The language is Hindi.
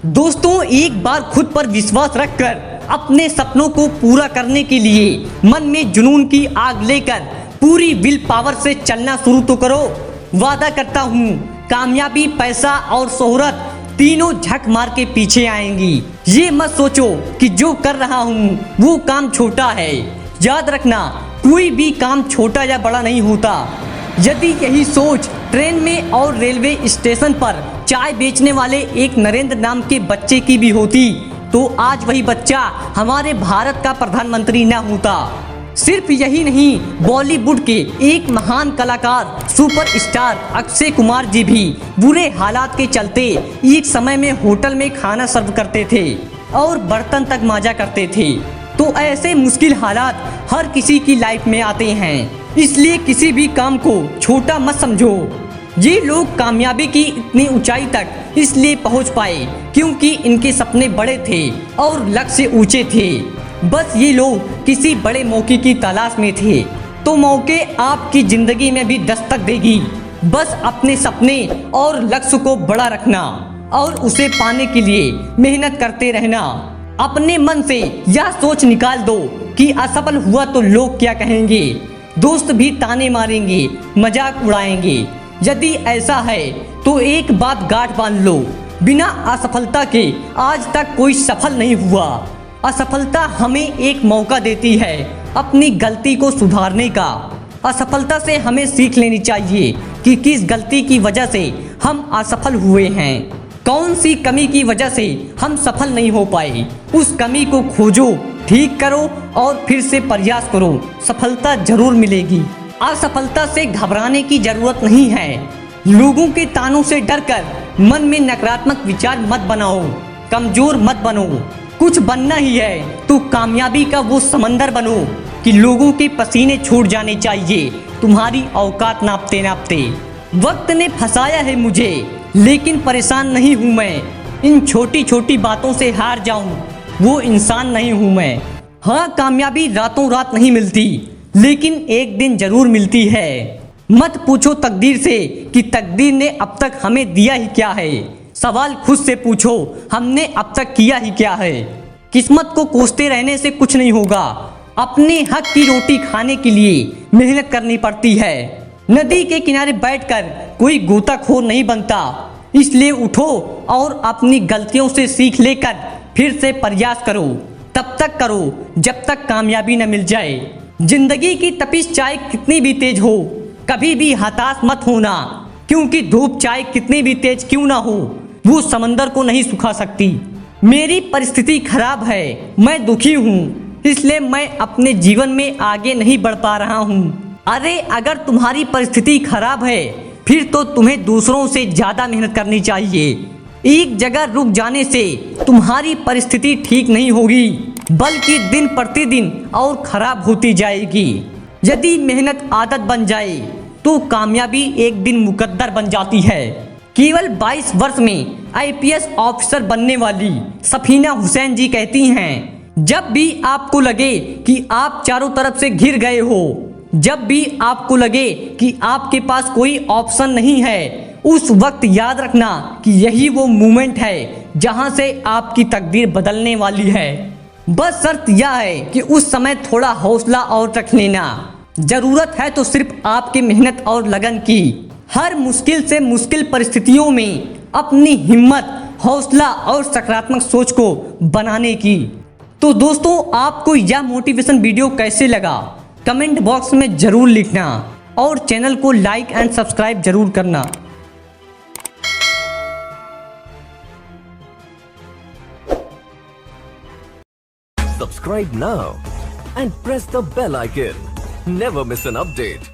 दोस्तों, एक बार खुद पर विश्वास रखकर अपने सपनों को पूरा करने के लिए मन में जुनून की आग लेकर पूरी विल पावर से चलना शुरू तो करो। वादा करता हूँ कामयाबी, पैसा और शोहरत तीनों झक मार के पीछे आएंगी। ये मत सोचो कि जो कर रहा हूँ वो काम छोटा है। याद रखना, कोई भी काम छोटा या बड़ा नहीं होता। यदि यही सोच ट्रेन में और रेलवे स्टेशन पर चाय बेचने वाले एक नरेंद्र नाम के बच्चे की भी होती तो आज वही बच्चा हमारे भारत का प्रधानमंत्री न होता। सिर्फ यही नहीं, बॉलीवुड के एक महान कलाकार सुपरस्टार अक्षय कुमार जी भी बुरे हालात के चलते एक समय में होटल में खाना सर्व करते थे और बर्तन तक मांजा करते थे। तो ऐसे मुश्किल हालात हर किसी की लाइफ में आते हैं, इसलिए किसी भी काम को छोटा मत समझो। ये लोग कामयाबी की इतनी ऊंचाई तक इसलिए पहुंच पाए क्योंकि इनके सपने बड़े थे और लक्ष्य ऊंचे थे। बस ये लोग किसी बड़े मौके की तलाश में थे, तो मौके आपकी जिंदगी में भी दस्तक देगी। बस अपने सपने और लक्ष्य को बड़ा रखना और उसे पाने के लिए मेहनत करते रहना। अपने मन से यह सोच निकाल दो कि असफल हुआ तो लोग क्या कहेंगे। दोस्त भी ताने मारेंगे, मजाक उड़ाएंगे। यदि ऐसा है तो एक बात गांठ बांध लो, बिना असफलता के आज तक कोई सफल नहीं हुआ। असफलता हमें एक मौका देती है अपनी गलती को सुधारने का। असफलता से हमें सीख लेनी चाहिए कि किस गलती की वजह से हम असफल हुए हैं, कौन सी कमी की वजह से हम सफल नहीं हो पाए। उस कमी को खोजो, ठीक करो और फिर से प्रयास करो, सफलता जरूर मिलेगी। असफलता से घबराने की जरूरत नहीं है। लोगों के तानों से डरकर मन में नकारात्मक विचार मत बनाओ, कमजोर मत बनो। कुछ बनना ही है तो कामयाबी का वो समंदर बनो कि लोगों के पसीने छूट जाने चाहिए तुम्हारी औकात नापते नापते। वक्त ने फंसाया है मुझे, लेकिन परेशान नहीं हूँ मैं। इन छोटी छोटी बातों से हार जाऊं वो इंसान नहीं हूँ मैं। हाँ, कामयाबी रातों रात नहीं मिलती, लेकिन एक दिन जरूर मिलती है। मत पूछो तकदीर से कि तकदीर ने अब तक हमें दिया ही क्या है। सवाल खुद से पूछो, हमने अब तक किया ही क्या है। किस्मत को कोसते रहने से कुछ नहीं होगा। अपने हक की रोटी खाने के लिए मेहनत करनी पड़ती है। नदी के किनारे बैठकर कोई गोताखोर नहीं बनता। इसलिए उठो और अपनी गलतियों से सीख लेकर फिर से प्रयास करो। तब तक करो जब तक कामयाबी न मिल जाए। जिंदगी की तपिश चाहे कितनी भी तेज हो, कभी भी हताश मत होना, क्योंकि धूप चाहे कितनी भी तेज क्यों ना हो वो समंदर को नहीं सुखा सकती। मेरी परिस्थिति खराब है, मैं दुखी हूँ, इसलिए मैं अपने जीवन में आगे नहीं बढ़ पा रहा हूँ। अरे अगर तुम्हारी परिस्थिति खराब है फिर तो तुम्हें दूसरों से ज्यादा मेहनत करनी चाहिए। एक जगह रुक जाने से तुम्हारी परिस्थिति ठीक नहीं होगी, बल्कि दिन प्रतिदिन और खराब होती जाएगी। यदि मेहनत आदत बन जाए तो कामयाबी एक दिन मुकद्दर बन जाती है। केवल 22 वर्ष में आईपीएस ऑफिसर बनने वाली सफीना हुसैन जी कहती हैं, जब भी आपको लगे कि आप चारों तरफ से घिर गए हो, जब भी आपको लगे कि आपके पास कोई ऑप्शन नहीं है, उस वक्त याद रखना कि यही वो मोमेंट है जहां से आपकी तकदीर बदलने वाली है। बस शर्त यह है कि उस समय थोड़ा हौसला और रख लेना। जरूरत है तो सिर्फ आपकी मेहनत और लगन की। हर मुश्किल से मुश्किल परिस्थितियों में अपनी हिम्मत, हौसला और सकारात्मक सोच को बनाने की। तो दोस्तों, आपको यह मोटिवेशन वीडियो कैसे लगा कमेंट बॉक्स में जरूर लिखना और चैनल को लाइक एंड सब्सक्राइब जरूर करना। Subscribe now and press the bell icon. Never miss an update.